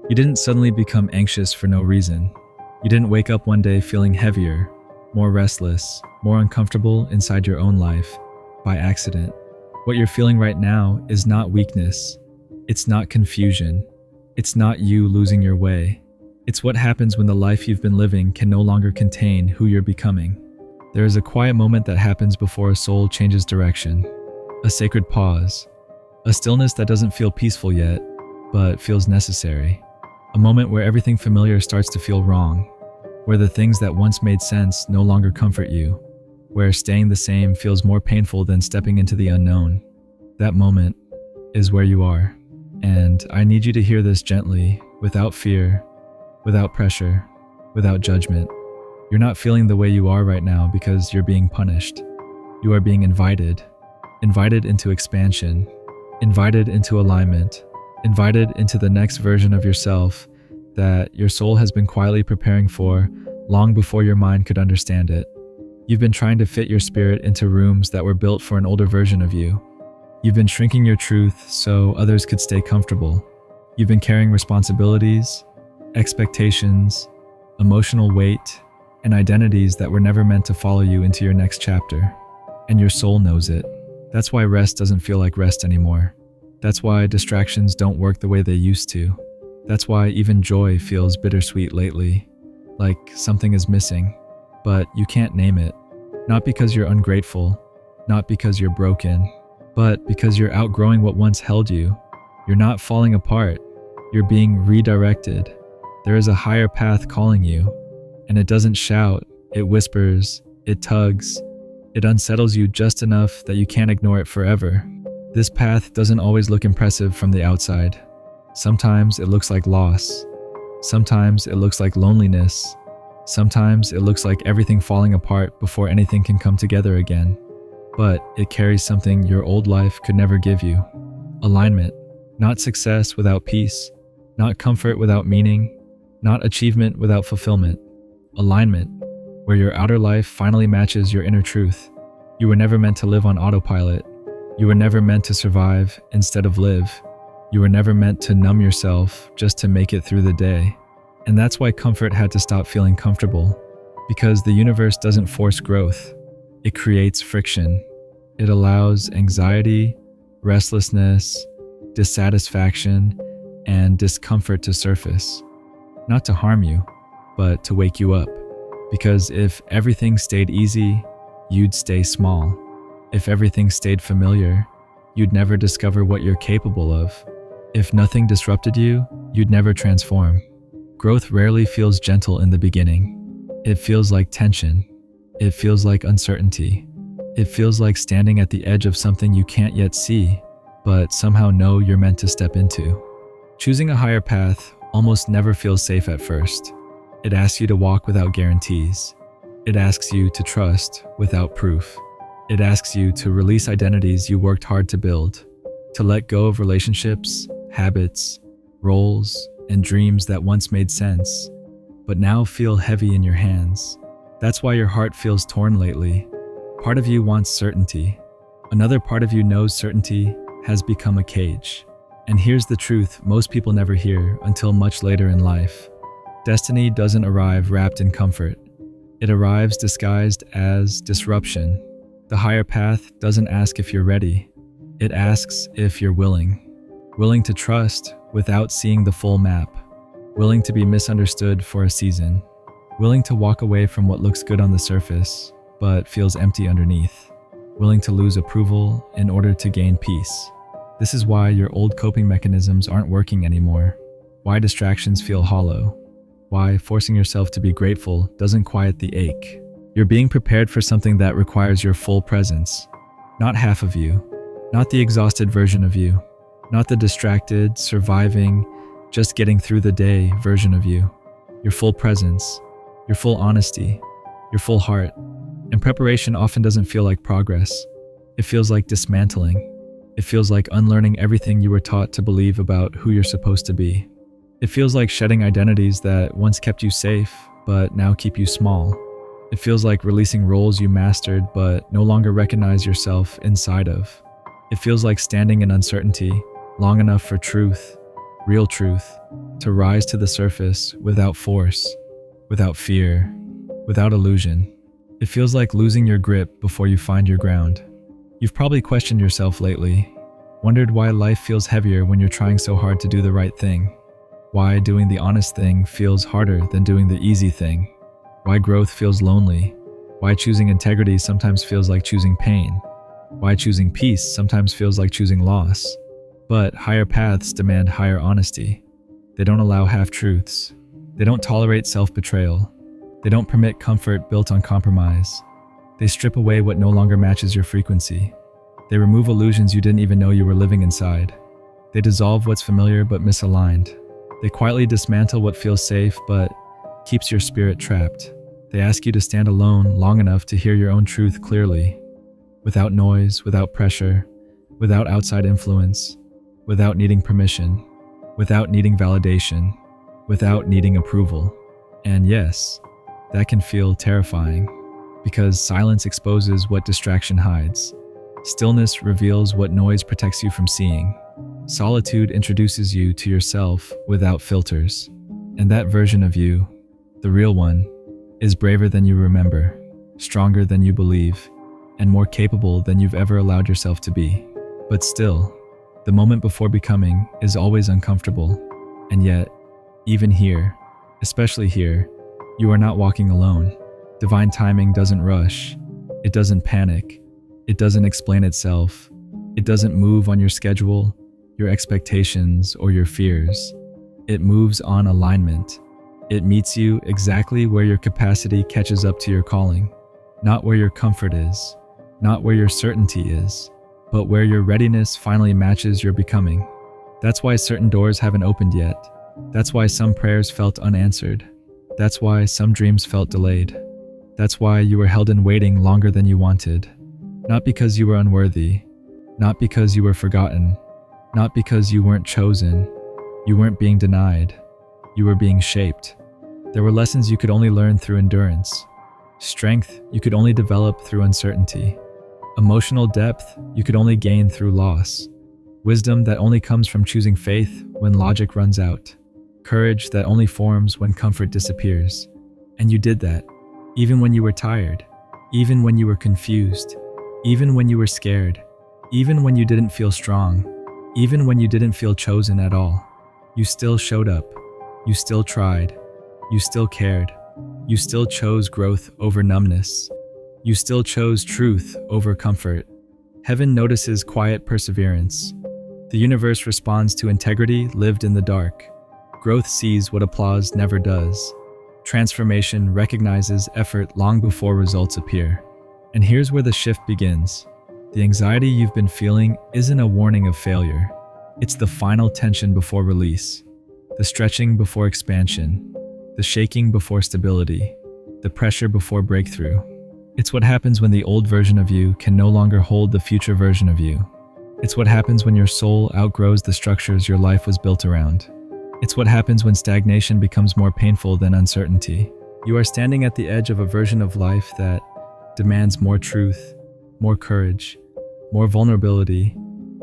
You didn't suddenly become anxious for no reason. You didn't wake up one day feeling heavier, more restless, more uncomfortable inside your own life by accident. What you're feeling right now is not weakness. It's not confusion. It's not you losing your way. It's what happens when the life you've been living can no longer contain who you're becoming. There is a quiet moment that happens before a soul changes direction. A sacred pause. A stillness that doesn't feel peaceful yet, but feels necessary. A moment where everything familiar starts to feel wrong. Where the things that once made sense no longer comfort you. Where staying the same feels more painful than stepping into the unknown. That moment is where you are. And I need you to hear this gently, without fear, without pressure, without judgment. You're not feeling the way you are right now because you're being punished. You are being invited into expansion, invited into alignment, invited into the next version of yourself that your soul has been quietly preparing for long before your mind could understand it. You've been trying to fit your spirit into rooms that were built for an older version of you. You've been shrinking your truth so others could stay comfortable. You've been carrying responsibilities, expectations, emotional weight, and identities that were never meant to follow you into your next chapter. And your soul knows it. That's why rest doesn't feel like rest anymore. That's why distractions don't work the way they used to. That's why even joy feels bittersweet lately, like something is missing, but you can't name it. Not because you're ungrateful, not because you're broken, but because you're outgrowing what once held you. You're not falling apart. You're being redirected. There is a higher path calling you, and it doesn't shout, it whispers, it tugs, it unsettles you just enough that you can't ignore it forever. This path doesn't always look impressive from the outside. Sometimes it looks like loss. Sometimes it looks like loneliness. Sometimes it looks like everything falling apart before anything can come together again. But it carries something your old life could never give you. Alignment, not success without peace, not comfort without meaning, not achievement without fulfillment. Alignment, where your outer life finally matches your inner truth. You were never meant to live on autopilot. You were never meant to survive instead of live. You were never meant to numb yourself just to make it through the day. And that's why comfort had to stop feeling comfortable. Because the universe doesn't force growth. It creates friction. It allows anxiety, restlessness, dissatisfaction, and discomfort to surface. Not to harm you, but to wake you up. Because if everything stayed easy, you'd stay small. If everything stayed familiar, you'd never discover what you're capable of. If nothing disrupted you, you'd never transform. Growth rarely feels gentle in the beginning. It feels like tension. It feels like uncertainty. It feels like standing at the edge of something you can't yet see, but somehow know you're meant to step into. Choosing a higher path almost never feels safe at first. It asks you to walk without guarantees. It asks you to trust without proof. It asks you to release identities you worked hard to build, to let go of relationships, habits, roles, and dreams that once made sense, but now feel heavy in your hands. That's why your heart feels torn lately. Part of you wants certainty. Another part of you knows certainty has become a cage. And here's the truth most people never hear until much later in life. Destiny doesn't arrive wrapped in comfort. It arrives disguised as disruption. The higher path doesn't ask if you're ready. It asks if you're willing. Willing to trust without seeing the full map. Willing to be misunderstood for a season. Willing to walk away from what looks good on the surface, but feels empty underneath. Willing to lose approval in order to gain peace. This is why your old coping mechanisms aren't working anymore. Why distractions feel hollow. Why forcing yourself to be grateful doesn't quiet the ache. You're being prepared for something that requires your full presence. Not half of you. Not the exhausted version of you. Not the distracted, surviving, just getting through the day version of you. Your full presence. Your full honesty. Your full heart. And preparation often doesn't feel like progress. It feels like dismantling. It feels like unlearning everything you were taught to believe about who you're supposed to be. It feels like shedding identities that once kept you safe, but now keep you small. It feels like releasing roles you mastered, but no longer recognize yourself inside of. It feels like standing in uncertainty, long enough for truth, real truth, to rise to the surface without force, without fear, without illusion. It feels like losing your grip before you find your ground. You've probably questioned yourself lately, wondered why life feels heavier when you're trying so hard to do the right thing, why doing the honest thing feels harder than doing the easy thing, why growth feels lonely, why choosing integrity sometimes feels like choosing pain, why choosing peace sometimes feels like choosing loss. But higher paths demand higher honesty. They don't allow half-truths. They don't tolerate self-betrayal. They don't permit comfort built on compromise. They strip away what no longer matches your frequency. They remove illusions you didn't even know you were living inside. They dissolve what's familiar but misaligned. They quietly dismantle what feels safe but keeps your spirit trapped. They ask you to stand alone long enough to hear your own truth clearly, without noise, without pressure, without outside influence, without needing permission, without needing validation, without needing approval. And yes, that can feel terrifying, because silence exposes what distraction hides. Stillness reveals what noise protects you from seeing. Solitude introduces you to yourself without filters. And that version of you, the real one, is braver than you remember, stronger than you believe, and more capable than you've ever allowed yourself to be. But still, the moment before becoming is always uncomfortable. And yet, even here, especially here, you are not walking alone. Divine timing doesn't rush. It doesn't panic. It doesn't explain itself. It doesn't move on your schedule, your expectations, or your fears. It moves on alignment. It meets you exactly where your capacity catches up to your calling, not where your comfort is, not where your certainty is, but where your readiness finally matches your becoming. That's why certain doors haven't opened yet. That's why some prayers felt unanswered. That's why some dreams felt delayed. That's why you were held in waiting longer than you wanted. Not because you were unworthy, not because you were forgotten, not because you weren't chosen. You weren't being denied. You were being shaped. There were lessons you could only learn through endurance, strength you could only develop through uncertainty, emotional depth you could only gain through loss, wisdom that only comes from choosing faith when logic runs out, courage that only forms when comfort disappears. And you did that, even when you were tired, even when you were confused, even when you were scared, even when you didn't feel strong, even when you didn't feel chosen at all. You still showed up. You still tried. You still cared. You still chose growth over numbness. You still chose truth over comfort. Heaven notices quiet perseverance. The universe responds to integrity lived in the dark. Growth sees what applause never does. Transformation recognizes effort long before results appear. And here's where the shift begins. The anxiety you've been feeling isn't a warning of failure. It's the final tension before release. The stretching before expansion. The shaking before stability. The pressure before breakthrough. It's what happens when the old version of you can no longer hold the future version of you. It's what happens when your soul outgrows the structures your life was built around. It's what happens when stagnation becomes more painful than uncertainty. You are standing at the edge of a version of life that demands more truth, more courage, more vulnerability,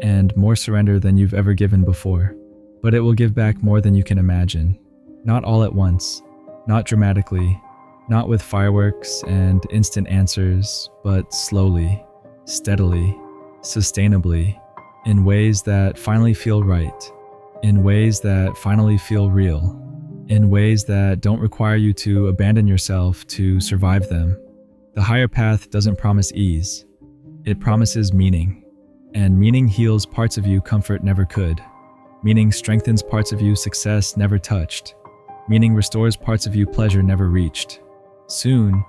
and more surrender than you've ever given before. But it will give back more than you can imagine. Not all at once, not dramatically, not with fireworks and instant answers, but slowly, steadily, sustainably, in ways that finally feel right, in ways that finally feel real, in ways that don't require you to abandon yourself to survive them. The higher path doesn't promise ease. It promises meaning. And meaning heals parts of you comfort never could. Meaning strengthens parts of you success never touched. Meaning restores parts of you pleasure never reached. Soon,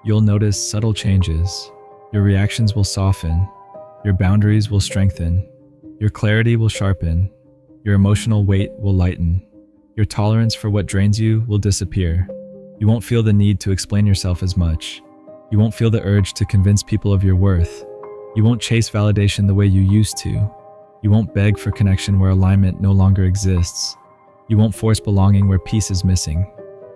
you'll notice subtle changes. Your reactions will soften. Your boundaries will strengthen. Your clarity will sharpen. Your emotional weight will lighten. Your tolerance for what drains you will disappear. You won't feel the need to explain yourself as much. You won't feel the urge to convince people of your worth. You won't chase validation the way you used to. You won't beg for connection where alignment no longer exists. You won't force belonging where peace is missing.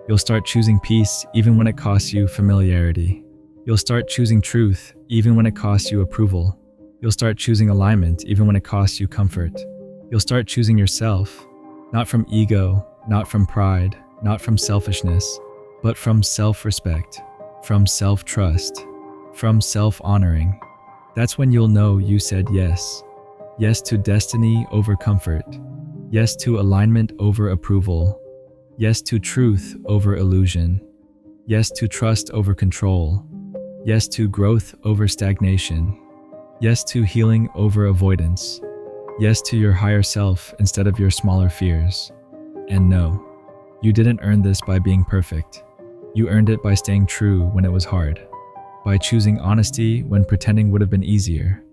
You'll start choosing peace even when it costs you familiarity. You'll start choosing truth even when it costs you approval. You'll start choosing alignment even when it costs you comfort. You'll start choosing yourself Not from ego, not from pride, not from selfishness, but from self-respect, from self-trust, from self-honoring. That's when you'll know you said yes. Yes to destiny over comfort. Yes to alignment over approval. Yes to truth over illusion. Yes to trust over control. Yes to growth over stagnation. Yes to healing over avoidance. Yes to your higher self instead of your smaller fears. And no, you didn't earn this by being perfect. You earned it by staying true when it was hard. By choosing honesty when pretending would have been easier.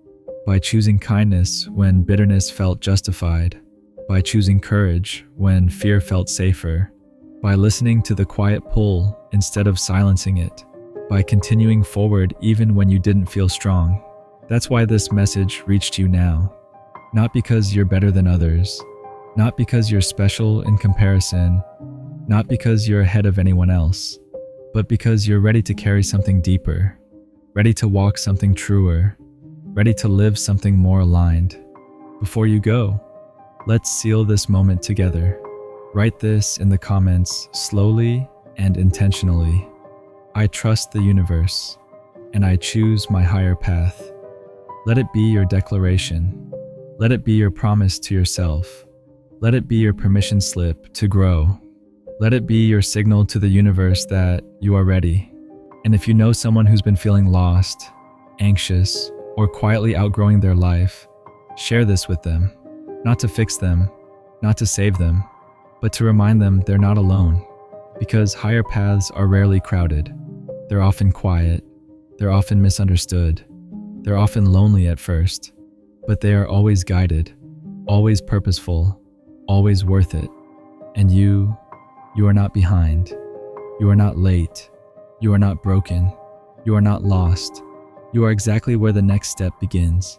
By choosing kindness when bitterness felt justified. By choosing courage when fear felt safer. By listening to the quiet pull instead of silencing it. By continuing forward even when you didn't feel strong. That's why this message reached you now. Not because you're better than others. Not because you're special in comparison. Not because you're ahead of anyone else. But because you're ready to carry something deeper. Ready to walk something truer. Ready to live something more aligned. Before you go, let's seal this moment together. Write this in the comments slowly and intentionally. I trust the universe, and I choose my higher path. Let it be your declaration. Let it be your promise to yourself. Let it be your permission slip to grow. Let it be your signal to the universe that you are ready. And if you know someone who's been feeling lost, anxious, or quietly outgrowing their life, share this with them. Not to fix them, not to save them, but to remind them they're not alone. Because higher paths are rarely crowded. They're often quiet. They're often misunderstood. They're often lonely at first. But they are always guided, always purposeful, always worth it. And you are not behind. You are not late. You are not broken. You are not lost. You are exactly where the next step begins.